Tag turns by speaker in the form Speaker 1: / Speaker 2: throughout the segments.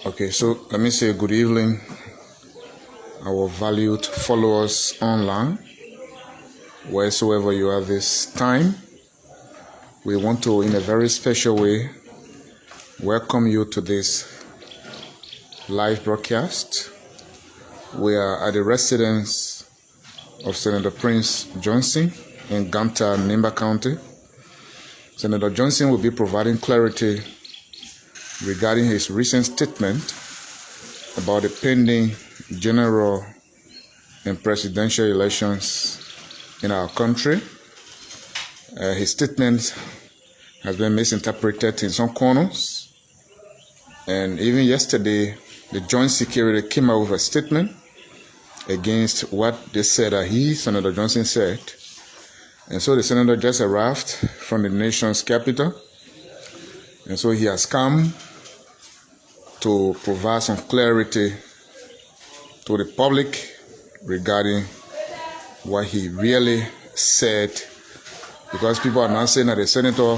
Speaker 1: Okay, so let me say good evening, our valued followers online, wheresoever you are this time. We want to, in a very special way, welcome you to this live broadcast. We are at the residence of Senator Prince Johnson in Ganta, Nimba County. Senator Johnson will be providing clarity regarding his recent statement about the pending general and presidential elections in our country. His statement has been misinterpreted in some corners, and even yesterday the Joint Security came out with a statement against what they said that Senator Johnson said. And so the senator just arrived from the nation's capital, and so he has come to provide some clarity to the public regarding what he really said, because people are now saying that the senator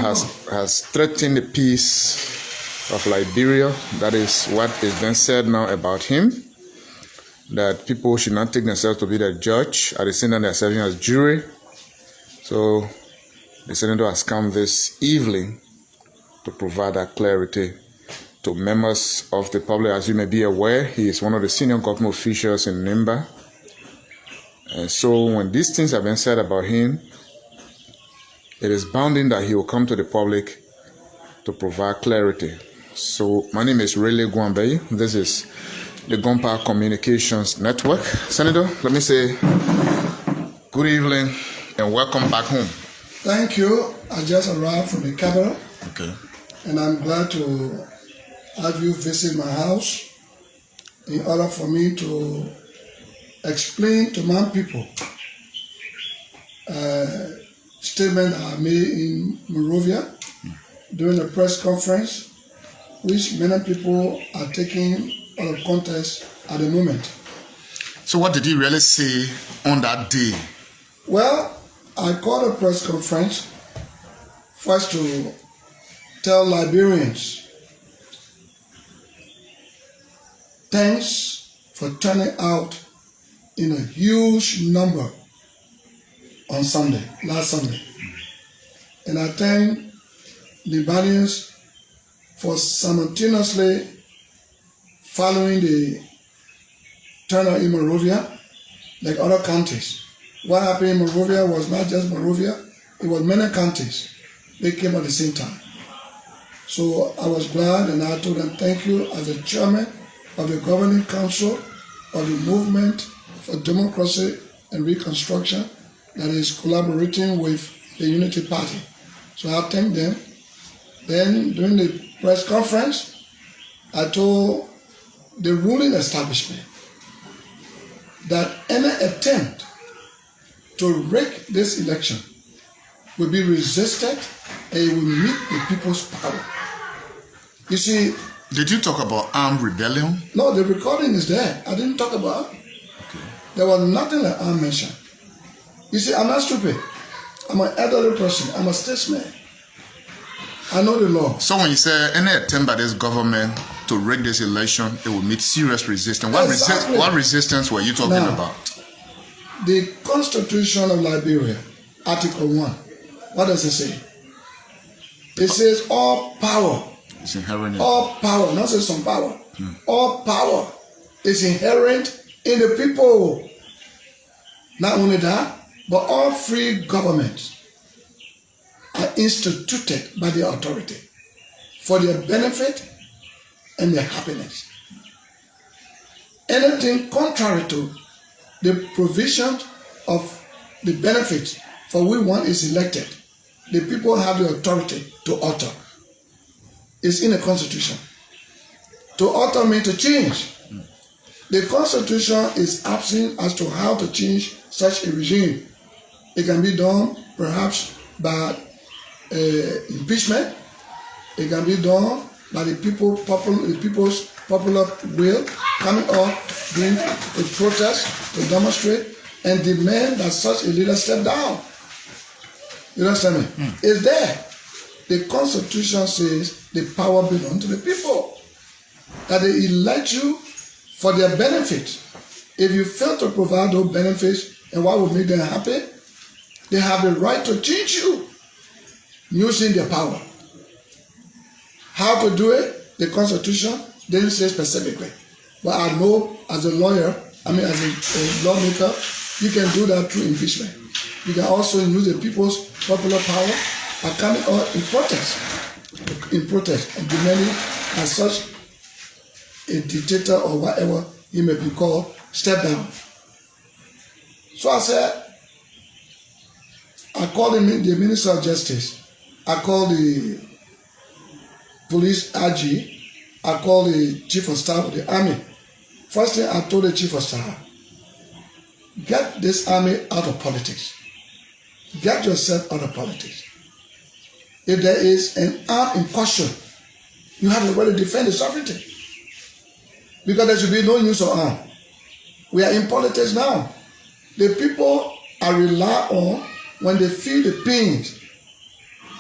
Speaker 1: has threatened the peace of Liberia. That is what is being said now about him, that people should not take themselves to be the judge at the same time they are serving as jury. So the senator has come this evening to provide that clarity to members of the public. As you may be aware, he is one of the senior government officials in Nimba. And so when these things have been said about him, it is bounding that he will come to the public to provide clarity. So my name is Rayleigh Gwambey. This is the Gompa Communications Network. Senator, let me say good evening and welcome back home.
Speaker 2: Thank you. I just arrived from the capital.
Speaker 1: Okay.
Speaker 2: And I'm glad to have you visit my house in order for me to explain to my people statement I made in Monrovia during a press conference, which many people are taking out of context at the moment.
Speaker 1: So what did he really say on that day?
Speaker 2: Well, I called a press conference first to tell Liberians thanks for turning out in a huge number on Sunday, last Sunday. And I thank Liberians for simultaneously following the turnout in Monrovia, like other counties. What happened in Monrovia was not just Monrovia, it was many counties. They came at the same time. So I was glad, and I told them thank you as the chairman of the governing council of the movement for democracy and reconstruction that is collaborating with the Unity Party. So I thank them. Then during the press conference, I told the ruling establishment that any attempt to rig this election will be resisted and it will meet the people's power. You see,
Speaker 1: did you talk about armed rebellion?
Speaker 2: No, the recording is there. I didn't talk about it.
Speaker 1: Okay.
Speaker 2: There was nothing like armed mentioned. You see, I'm not stupid. I'm an elderly person. I'm a statesman. I know the law.
Speaker 1: So when you say any attempt by this government to rig this election, it will meet serious resistance.
Speaker 2: Exactly.
Speaker 1: What resistance were you talking about?
Speaker 2: The Constitution of Liberia, Article 1, what does it say? It says all power.
Speaker 1: It's inherent.
Speaker 2: All power, not just some power. All power is inherent in the people. Not only that, but all free governments are instituted by the authority for their benefit and their happiness. Anything contrary to the provision of the benefits for which one is elected, the people have the authority to alter. It's in the Constitution. To alter means to change. The Constitution is absent as to how to change such a regime. It can be done perhaps by impeachment. It can be done by the people's popular will coming up during a protest to demonstrate and demand that such a leader step down. You understand me? It's there. The Constitution says the power belongs to the people. that they elect you for their benefit. If you fail to provide those benefits and what would make them happy, they have the right to change you using their power. How to do it? The Constitution didn't say specifically. But I know as a lawyer, as a lawmaker, you can do that through impeachment. You can also use the people's popular power by coming out in protest, and demanding as such a dictator or whatever he may be called step down. So I said, I called the Minister of Justice, I called the police IG, I called the Chief of Staff of the Army. First thing I told the Chief of Staff, get this army out of politics. Get yourself out of politics. If there is an arm in question, you have the right to defend the sovereignty. Because there should be no use of arm. We are in politics now. The people are relied on when they feel the pains.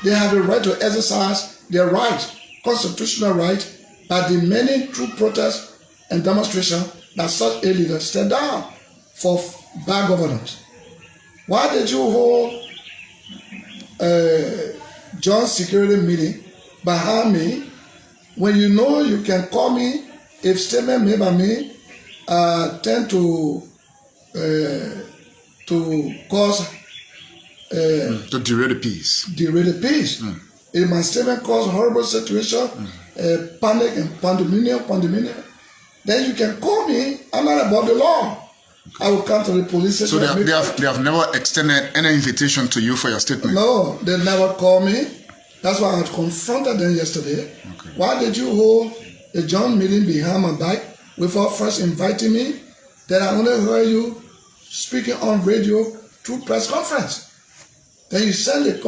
Speaker 2: They have the right to exercise their right, constitutional right, by demanding through protest and demonstration that such a leader step down for bad governance. Why did you hold John's security meeting behind me when you know you can call me if statement made by me tend to cause
Speaker 1: to derail the peace.
Speaker 2: If my statement cause horrible situation, panic and pandemonium, then you can call me. I'm not above the law. I will come to the police station.
Speaker 1: So they have never extended any invitation to you for your statement?
Speaker 2: No, they never called me. That's why I confronted them yesterday. Okay. Why did you hold a John meeting behind my back without first inviting me? Then I only heard you speaking on radio through press conference. Then you sent the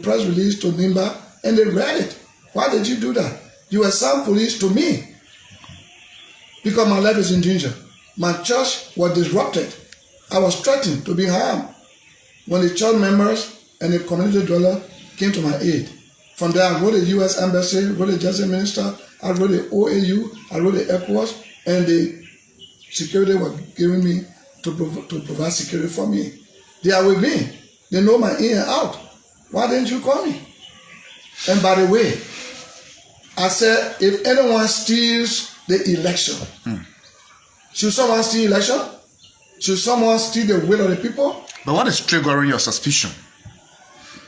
Speaker 2: press release to NIMBA, and they read it. Why did you do that? You assigned police to me because my life is in danger. My church was disrupted. I was threatened to be harmed when the church members and the community dweller came to my aid. From there, I wrote the U.S. Embassy, wrote the Justice Minister, I wrote the OAU, I wrote the ECOWAS, and the security were giving me to provide security for me. They are with me. They know my in and out. Why didn't you call me? And by the way, I said, if anyone steals the election, should someone steal election? Should someone steal the will of the people?
Speaker 1: But what is triggering your suspicion?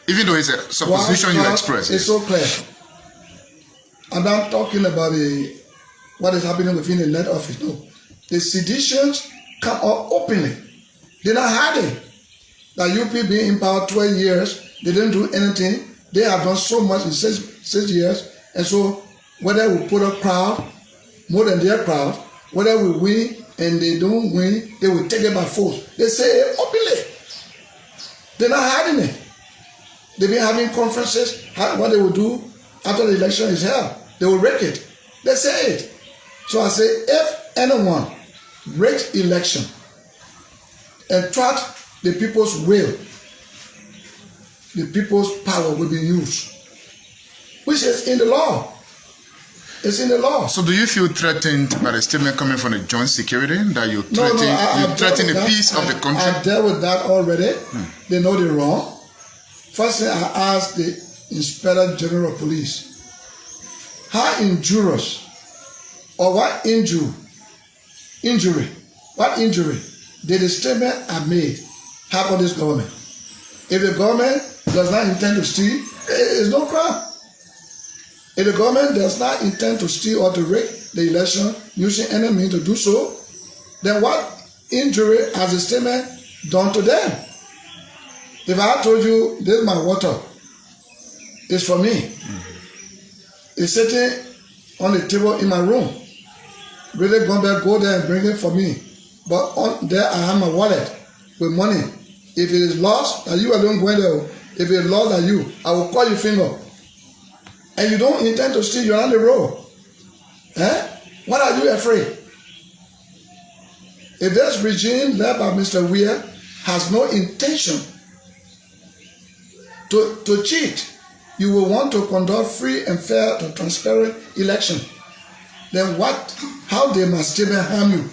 Speaker 1: Even though it's a supposition you express.
Speaker 2: It's so clear. I'm not talking about what is happening within the net office. No. The seditions come up openly. They're not hiding. That UP being in power 12 years, they didn't do anything. They have done so much in six years. And so whether we put a crowd, more than their crowd, whether we win and they don't win, they will take it by force. They say it openly. They're not hiding it. They've been having conferences, what they will do after the election is held. They will wreck it. They say it. So I say, if anyone wrecks election and thwart the people's will, the people's power will be used, which is in the law. It's in the law.
Speaker 1: So do you feel threatened by the statement coming from the joint security that you threaten the peace of the country?
Speaker 2: I dealt with that already. They know they're wrong. First thing I asked the Inspector General of Police, how injurious or what injury did the statement I made have on this government? If the government does not intend to steal, it's no crime. If the government does not intend to steal or to rig the election using any means to do so, then what injury has the statement done to them? If I told you, this is my water, it's for me. It's sitting on the table in my room. Really go there and bring it for me. But on there I have my wallet with money. If it is lost, that you alone going there. If it is lost that you, I will call your finger. And you don't intend to steal, you're on the road. What are you afraid? If this regime led by Mr. Weir has no intention to cheat, you will want to conduct free and fair and transparent election. then how did my statement harm you?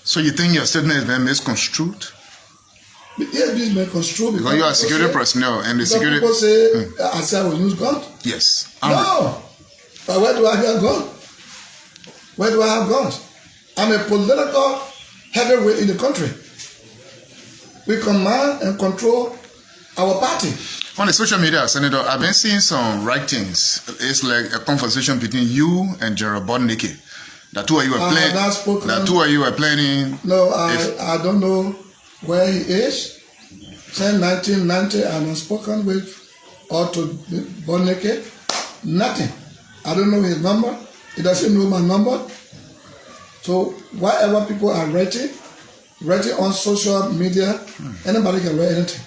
Speaker 1: So you think your statement is being misconstrued?
Speaker 2: Yes, this may construe
Speaker 1: Because you are security personnel and the security...
Speaker 2: People say, I say I will use gun.
Speaker 1: Yes.
Speaker 2: No. But where do I have gun? Where do I have guns? I'm a political heavyweight in the country. We command and control our party.
Speaker 1: On the social media, Senator, I've been seeing some writings. It's like a conversation between you and General Bodnike. The two of you are playing. The two of you are planning.
Speaker 2: No, I don't know where he is. Since 1990, I have spoken with Otto Bodnike. Nothing. I don't know his number. He doesn't know my number. So whatever people are writing on social media, anybody can write anything.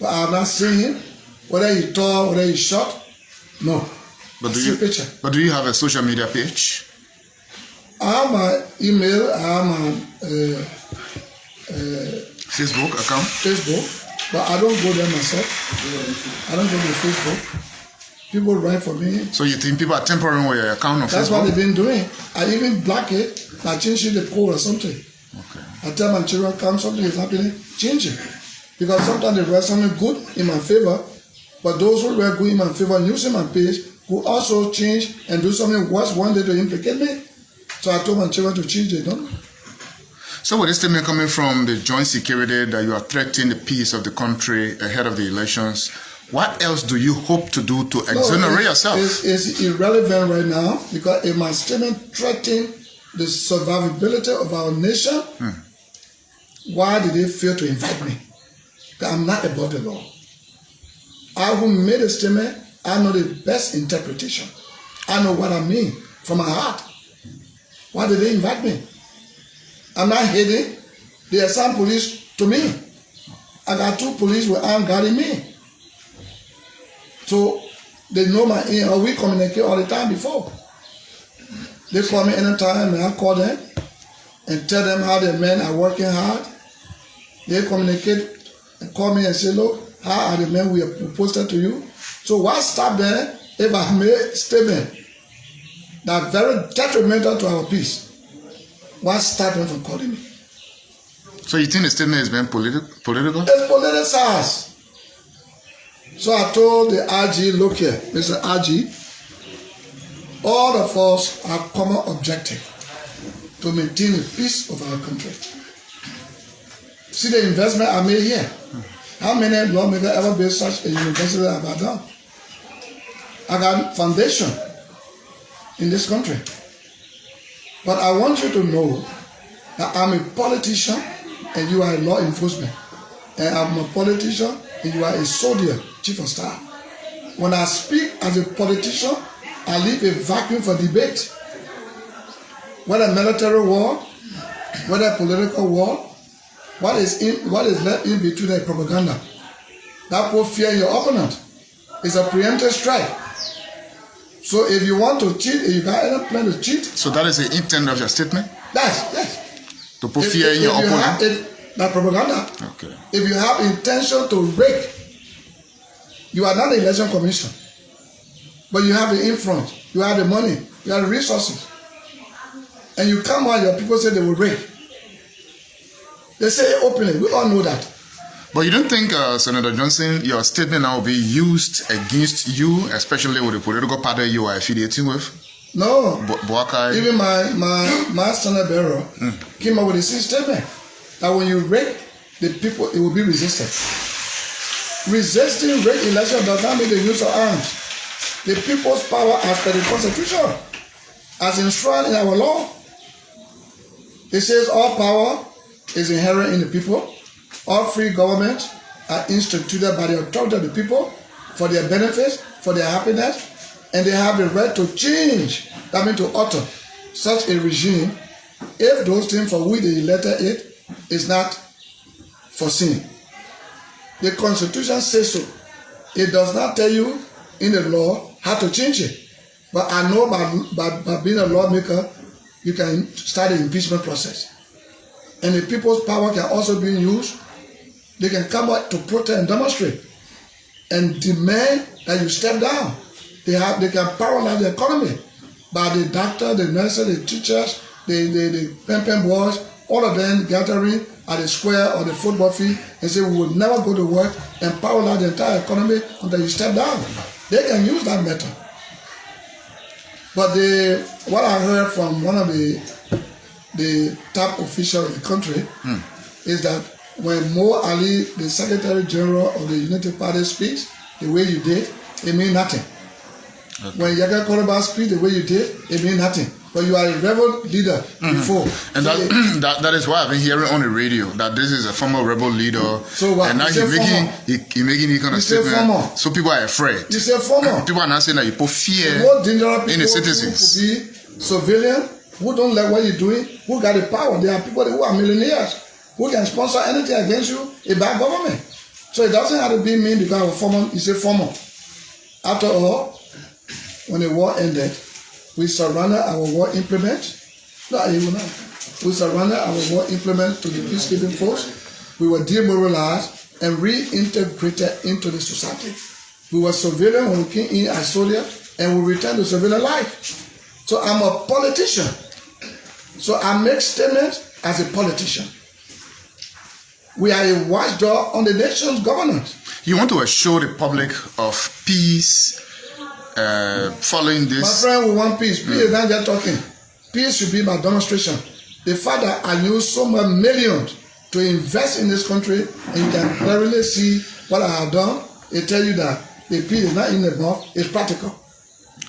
Speaker 2: But I have not seen him. Whether he tall, whether he short, no.
Speaker 1: But do you have a social media page?
Speaker 2: I have my email. I have my
Speaker 1: Facebook account.
Speaker 2: Facebook, but I don't go there myself. I don't go to Facebook. People write for me.
Speaker 1: So you think people are tampering with your account on Facebook?
Speaker 2: That's what they've been doing. I even block it. I change the code or something.
Speaker 1: Okay.
Speaker 2: I tell my children, come, something is happening, change it. Because sometimes they write something good in my favor, but those who write good in my favor using my page will also change and do something worse one day to implicate me. So I told my children to change it, don't.
Speaker 1: So with this statement coming from the joint security that you are threatening the peace of the country ahead of the elections, what else do you hope to do to exonerate yourself?
Speaker 2: It's irrelevant right now because if my statement threatened the survivability of our nation, why did they fail to invite me? Because I'm not above the law. I who made a statement, I know the best interpretation. I know what I mean from my heart. Why did they invite me? I'm not hiding. They assign police to me. I got 2 police with arms guarding me. So they know we communicate all the time before. They call me anytime and I call them and tell them how the men are working hard. They communicate and call me and say, look, how are the men we have posted to you? So why stop there if I made statement that are very detrimental to our peace? Why stop them from calling me?
Speaker 1: So you think the statement is being political?
Speaker 2: It's politicized. So I told the RG, look here, Mr. RG, all of us have common objective to maintain the peace of our country. See the investment I made here. How many lawmakers ever built such a university have I done? I got foundation in this country. But I want you to know that I'm a politician and you are a law enforcement. And I'm a politician and you are a soldier, chief of staff. When I speak as a politician, I leave a vacuum for debate. Whether military war, whether political war, what is left in between the propaganda? That will fear your opponent. It's a preemptive strike. So if you want to cheat, if you got any plan to cheat.
Speaker 1: So that is the intent of your statement?
Speaker 2: Yes.
Speaker 1: To put fear in your opponent?
Speaker 2: That propaganda.
Speaker 1: Okay.
Speaker 2: If you have intention to rake, you are not the election commission. But you have the influence, you have the money, you have the resources. And you come out, your people say they will rake. They say it openly, we all know that.
Speaker 1: But you don't think, Senator Johnson, your statement now will be used against you, especially with the political party you are affiliating with?
Speaker 2: No.
Speaker 1: Boakai?
Speaker 2: Even my standard bearer came up with a statement that when you rake the people, it will be resisted. Resisting rake election does not mean the use of arms. The people's power as per the Constitution, as enshrined in our law. It says all power is inherent in the people. All free governments are instituted by the authority of the people for their benefits, for their happiness, and they have the right to change, that means to alter such a regime if those things for which they elected it is not foreseen. The Constitution says so. It does not tell you in the law how to change it. But I know by being a lawmaker, you can start the impeachment process. And the people's power can also be used. They can come out to protest and demonstrate and demand that you step down. They can paralyze the economy. by the doctor, the nurses, the teachers, the pen boys, all of them gathering at the square or the football field and say, we will never go to work and paralyze the entire economy until you step down. They can use that method. But what I heard from one of the top officials of the country is that when Mo Ali, the Secretary General of the United Party, speaks the way you did, it means nothing. Okay. When Yaga Koroba speaks the way you did, it means nothing. But you are a rebel leader before.
Speaker 1: And that is why I've been hearing on the radio that this is a former rebel leader.
Speaker 2: So what?
Speaker 1: And now he's making this kind of statement. So people are afraid.
Speaker 2: You say former.
Speaker 1: People are not saying that you put fear in the citizens.
Speaker 2: Who could be civilian, who don't like what you're doing, who got the power. There are people who are millionaires who can sponsor anything against you, a bad government. So it doesn't have to be mean because of former. You say former. After all, when the war ended, we surrendered our war implements. No, you will not. We surrendered our war implements to the peacekeeping force. We were demoralized and reintegrated into the society. We were civilian when we came in as soldiers, and we returned to civilian life. So I'm a politician. So I make statements as a politician. We are a watchdog on the nation's governance.
Speaker 1: You want to assure the public of peace following this?
Speaker 2: My friend, we want peace. Peace is not just talking. Peace should be by demonstration. The fact that I use so much millions to invest in this country, and you can clearly see what I have done, it tells you that the peace is not in the north, it's practical.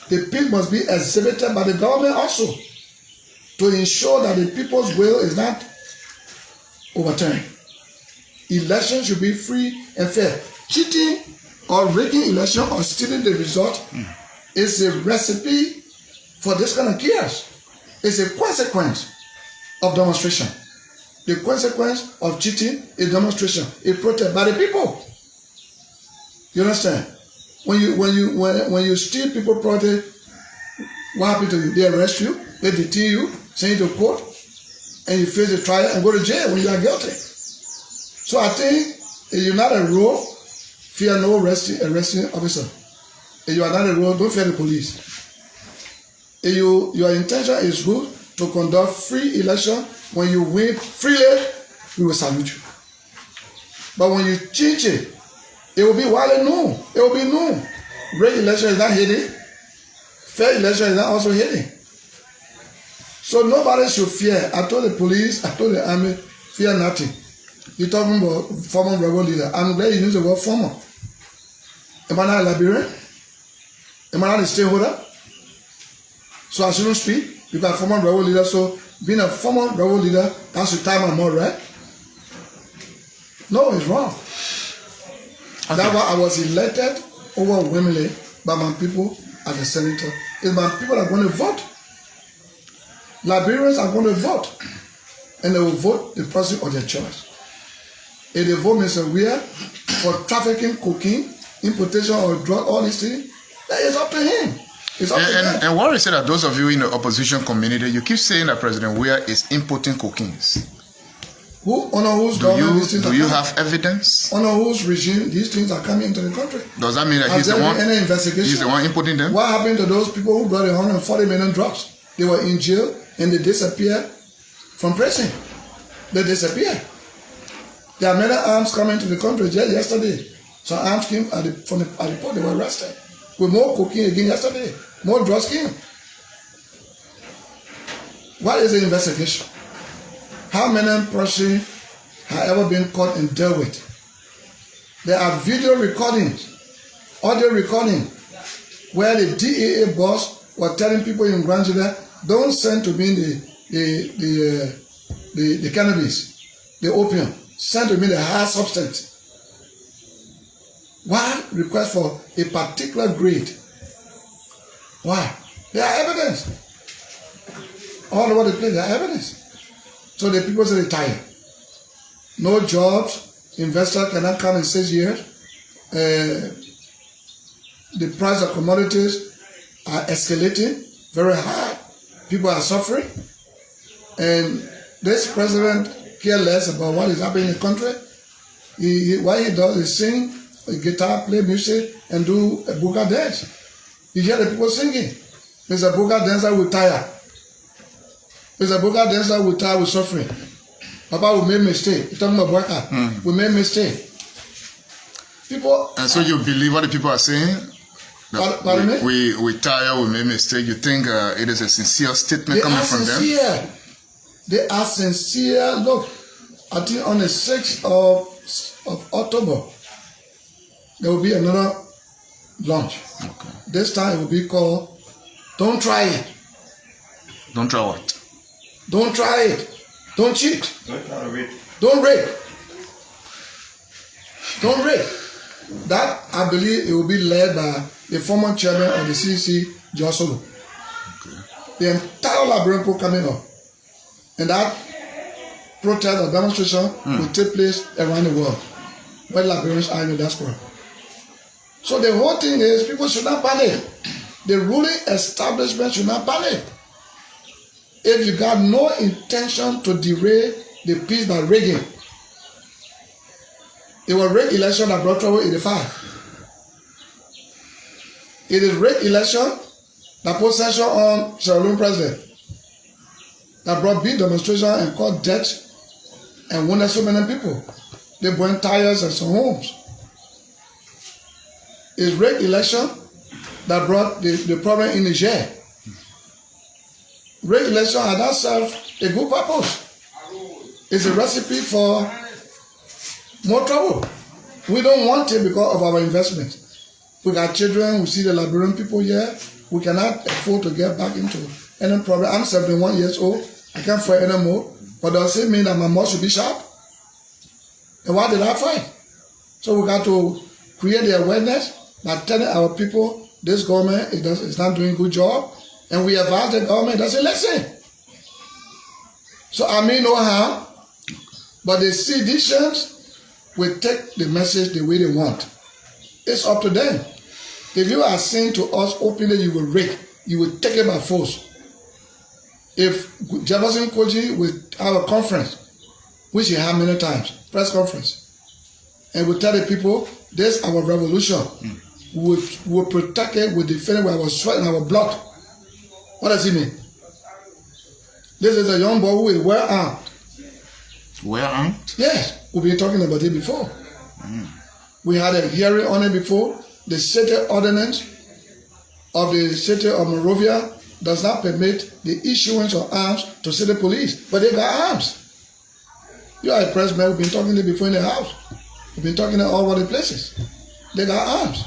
Speaker 2: The peace must be exhibited by the government also to ensure that the people's will is not overturned. Elections should be free and fair. Cheating or rigging election or stealing the result is a recipe for this kind of chaos. It's a consequence of demonstration. The consequence of cheating is demonstration. It's protest by the people. You understand? When you steal people's property, what happens to you? They arrest you, they detain you, send you to court, and you face the trial and go to jail when you are guilty. So I think if you're not a rule, fear no arresting officer. If you are not a rule, don't fear the police. If your intention is good to conduct free election, when you win freely, we will salute you. But when you change it, it will be widely known. It will be known. Great election is not hidden. Fair election is not also hidden. So nobody should fear. I told the police, I told the army, fear nothing. You're talking about former rebel leader. I'm glad you use the word former. Am I not a Liberian? Am I not a stakeholder? So I shouldn't speak because former rebel leader. So being a former rebel leader, that's the time I'm more, right? No, it's wrong. Okay. That's why I was elected overwhelmingly by my people as a senator. It's my people that are going to vote. Liberians are going to vote. And they will vote the person of their choice. If they vote Mr. Weir for trafficking, cocaine, importation of drug, all these things, that is up to him. It's up to them.
Speaker 1: And what is it that those of you in the opposition community, you keep saying that President Weir is importing cocaine?
Speaker 2: Who, under whose government these things are coming?
Speaker 1: Do you have evidence?
Speaker 2: Under whose regime these things are coming into the country?
Speaker 1: Does that mean that
Speaker 2: he's the one
Speaker 1: importing them?
Speaker 2: What happened to those people who brought 140 million drugs? They were in jail and they disappeared from prison. They disappeared. There are many arms coming to the country just yesterday. Some arms came at the port, they were arrested. With more cocaine again yesterday. More drugs came. What is the investigation? How many persons have ever been caught and dealt with? There are video recordings, audio recording, where the DAA boss was telling people in Grand Judah, don't send to me the cannabis, the opium. Send to me the higher substance. Why request for a particular grade? Why? There are evidence. All over the place, there are evidence. So the people say they're tired. No jobs, investor cannot come in 6 years. The price of commodities are escalating very high. People are suffering. And this president cares less about what is happening in the country. What he does is sing, a guitar, play music, and do a buka dance. You hear the people singing. Mr. Booker dancer will tire. Mr. Booker dancer will tire with suffering. Papa, we made mistake. You're talking about worker. We made mistake. People.
Speaker 1: And so you believe what the people are saying?
Speaker 2: Pardon me?
Speaker 1: We tire, we made mistake. You think it is a sincere statement coming from them?
Speaker 2: They are sincere. Look, I think on the 6th of October, there will be another launch.
Speaker 1: Okay.
Speaker 2: This time it will be called Don't Try It.
Speaker 1: Don't try what?
Speaker 2: Don't try it. Don't cheat.
Speaker 3: Don't try to rape.
Speaker 2: Don't rape. Don't rape. That, I believe, it will be led by the former chairman of the CDC, Josolo.
Speaker 1: Okay.
Speaker 2: The entire Liberian people coming up. And that protest or demonstration will take place around the world where Liberians are in the diaspora. So the whole thing is people should not panic. The ruling establishment should not panic. If you got no intention to derail the peace by rigging, it was rigged election that brought trouble in the 85. It is rigged election that put censure on Sierra Leone president, that brought big demonstration and caused death and wounded so many people. They burned tires and some homes. It's rigged election that brought the problem in Niger. Rigged election had not served a good purpose. It's a recipe for more trouble. We don't want it because of our investment. We got children, we see the Liberian people here. We cannot afford to get back into any problem. I'm 71 years old. I can't fight anymore. But does it mean that my mouth should be sharp? And why did I fight? So we got to create the awareness by telling our people this government is not doing a good job. And we advise the government that say, listen. So I mean no harm. But the citizens will take the message the way they want. It's up to them. If you are saying to us openly you will rape, you will take it by force. If Jefferson Koji will have a conference, which he had many times, press conference, and will tell the people, this is our revolution. We will protect it, we defend it with our sweat and our blood. What does he mean? This is a young boy who is well armed.
Speaker 1: Well armed?
Speaker 2: Yes, we've been talking about it before. We had a hearing on it before. The city ordinance of the city of Monrovia does not permit the issuance of arms to city police, but they got arms. You are a pressman, we've been talking to it before in the house. We've been talking to all over the places. They got arms.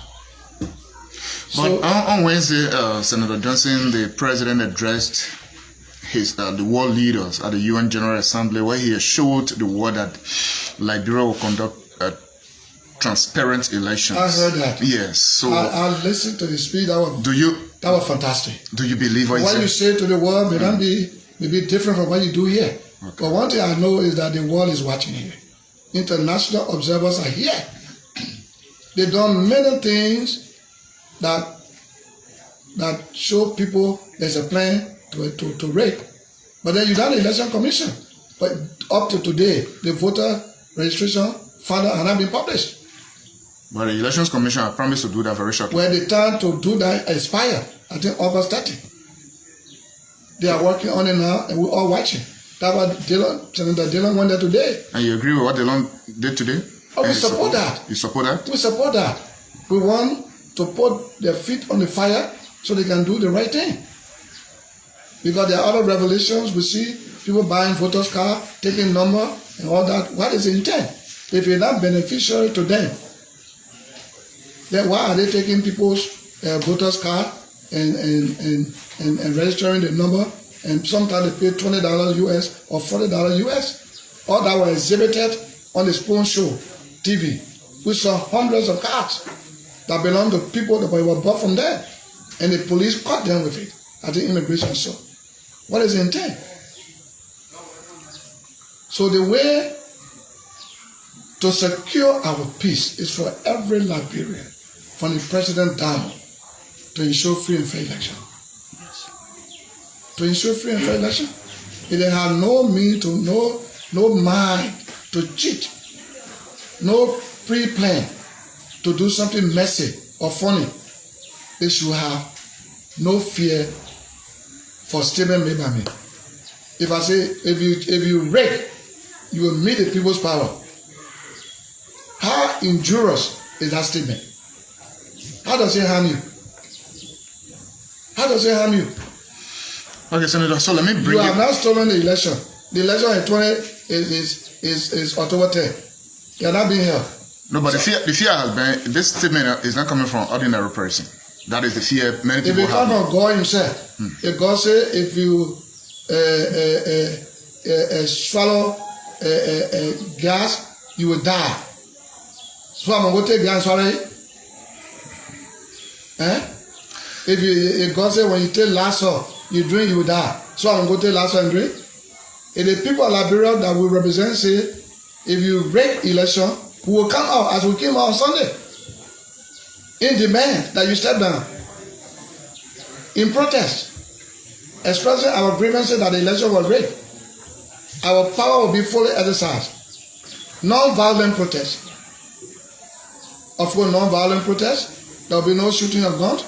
Speaker 1: But on Wednesday, Senator Johnson, the president, addressed the world leaders at the UN General Assembly, where he assured the world that Liberia will conduct transparent elections.
Speaker 2: I heard that.
Speaker 1: Yes. So
Speaker 2: I listened to the speech. That was fantastic.
Speaker 1: Do you believe what
Speaker 2: you say to the world may be different from what you do here. Okay. But one thing I know is that the world is watching here. International observers are here. They've done many things that show people there's a plan to rape. But then you done the election commission. But up to today, the voter registration further have not been published.
Speaker 1: But the elections commission have promised to do that very shortly.
Speaker 2: When the time to do that expire, I think August 30. They are working on it now, and we're all watching. That's what Senator Dillon went there today.
Speaker 1: And you agree with what Dillon did today?
Speaker 2: Oh, we support that.
Speaker 1: You support that?
Speaker 2: We support that. We want to put their feet on the fire so they can do the right thing. Because there are other revelations. We see people buying voters' card, taking number, and all that. What is the intent? If you're not beneficial to them, then why are they taking people's voters' card and registering the number? And sometimes they pay $20 US or $40 US. All that were exhibited on the Spoon Show TV. We saw hundreds of cards that belong to people that were bought from there. And the police caught them with it at the immigration show. What is the intent? So the way to secure our peace is for every Liberian, from the president down, to ensure free and fair election. To ensure free and fair election. If they have no means to no mind to cheat, no pre-plan to do something messy or funny, they should have no fear for statement made by me. If I say, if you rake, you will meet the people's power. How injurious is that statement? How does it harm you? How does it harm you?
Speaker 1: Okay, Senator, so let me bring
Speaker 2: you have now stolen the election. The election is October 10. You are not being held.
Speaker 1: No, but so, the fear has been, this statement is not coming from ordinary person. That is the fear many people have. If it comes from God himself, if God says if you swallow gas, you will die. So I'm going to take gas, swallow it. If God says when you take lasso, you drink, you will die. So I'm going to take lasso and drink. If the people of Liberia that will represent say, if you break election, we will come out as we came out on Sunday in demand that you step down, in protest, expressing our grievances that the election was rigged. Our power will be fully exercised. Non-violent protest. Of course, non-violent protest. There will be no shooting of guns.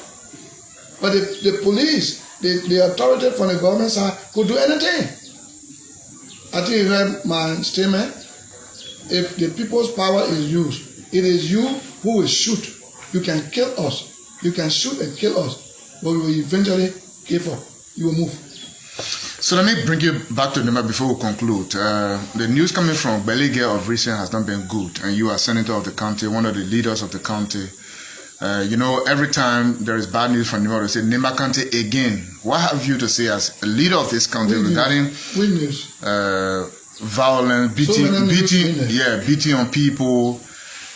Speaker 1: But the police, the authority from the government side could do anything. I think you heard my statement. If the people's power is used, it is you who will shoot. You can kill us. You can shoot and kill us, but we will eventually give up. You will move. So let me bring you back to the matter before we conclude. The news coming from Belige of recent has not been good, and you are senator of the county, one of the leaders of the county. Every time there is bad news from Nimba, they say Nimba County again. What have you to say as a leader of this county regarding violence, beating on people?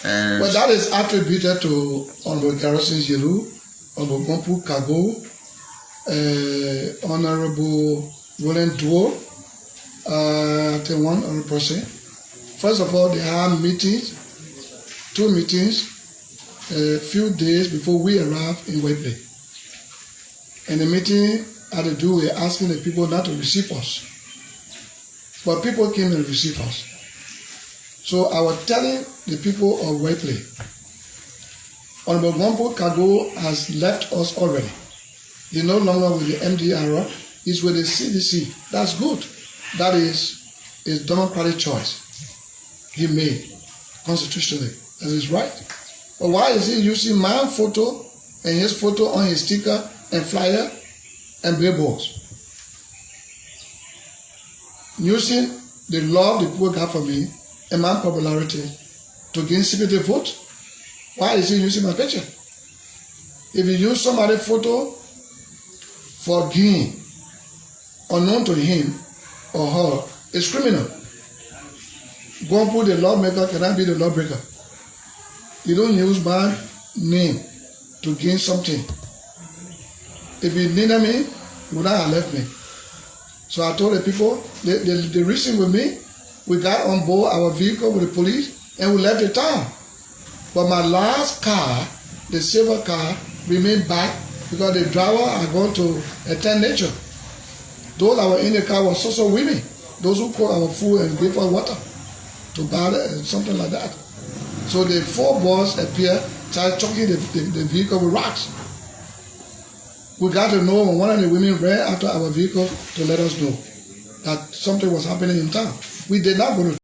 Speaker 1: Well, that is attributed to Honorable Garrison Yelu, Honorable Gompu Kago, Honorable Roland Duo, I think one other person. First of all, they had meetings, 2 meetings, a few days before we arrived in Webley. And the meeting had to do with asking the people not to receive us. But people came and received us. So I was telling the people of Webley, Honorable Gompo Kago has left us already. He's no longer with the MDR, he's with the CDC. That's good. That is his democratic choice he made constitutionally. That is right. But why is he using my photo and his photo on his sticker and flyer and billboards? Using the love the people got for me and my popularity to gain sympathy vote. Why is he using my picture? If you use somebody's photo for gain unknown to him or her, it's criminal. Gompo, the lawmaker, cannot be the lawbreaker. You don't use my name to gain something. If you needed me, you would not have left me. So I told the people, the reason with me, we got on board our vehicle with the police and we left the town. But my last car, the silver car, remained back because the driver had gone to attend nature. Those that were in the car were also women. Those who cooked our food and gave us water to bathe and something like that. So the 4 boys appeared, started choking the vehicle with rocks. We got to know when one of the women ran after our vehicle to let us know that something was happening in town. We did not go to